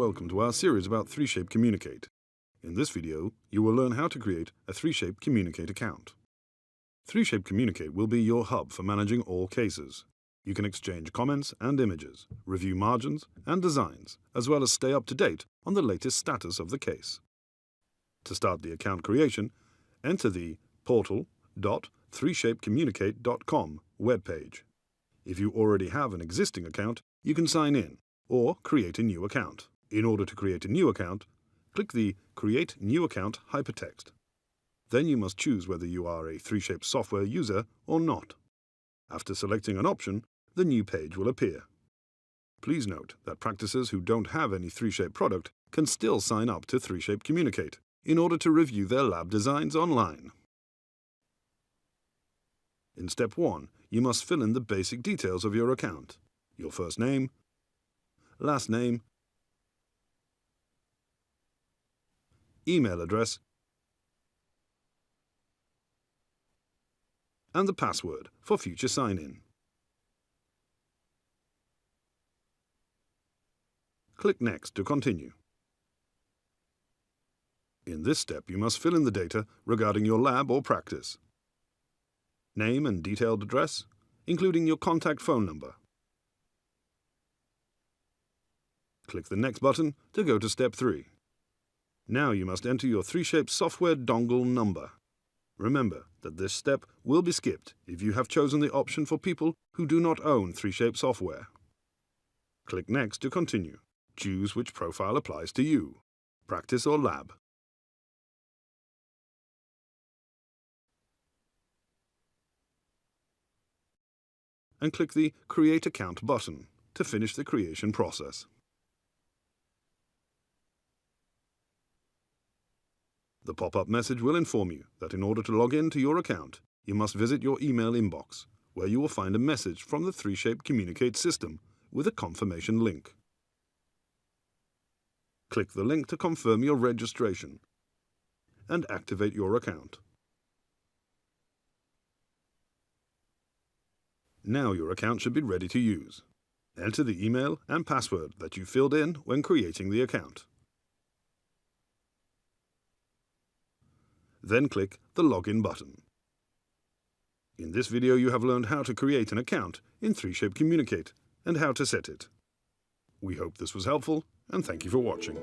welcome to our series about 3Shape Communicate. In this video, you will learn how to create a 3Shape Communicate account. 3Shape Communicate will be your hub for managing all cases. You can exchange comments and images, review margins and designs, as well as stay up to date on the latest status of the case. To start the account creation, enter the portal.3shapecommunicate.com webpage. If you already have an existing account, you can sign in or create a new account. In order to create a new account, click the Create New Account hypertext. Then you must choose whether you are a 3Shape software user or not. After selecting an option, the new page will appear. Please note that practitioners who don't have any 3Shape product can still sign up to 3Shape Communicate in order to review their lab designs online. In step 1, you must fill in the basic details of your account: your first name, last name, email address, and the password for future sign-in. Click Next to continue. In this step, you must fill in the data regarding your lab or practice: name and detailed address, including your contact phone number. Click the Next button to go to step 3. Now you must enter your 3Shape software dongle number. Remember that this step will be skipped if you have chosen the option for people who do not own 3Shape software. Click Next to continue. Choose which profile applies to you: practice or lab. And click the Create Account button to finish the creation process. The pop-up message will inform you that in order to log in to your account, you must visit your email inbox, where you will find a message from the 3Shape Communicate system with a confirmation link. Click the link to confirm your registration and activate your account. Now your account should be ready to use. Enter the email and password that you filled in when creating the account. Then click the Login button. In this video you have learned how to create an account in 3Shape Communicate and how to set it. We hope this was helpful, and thank you for watching.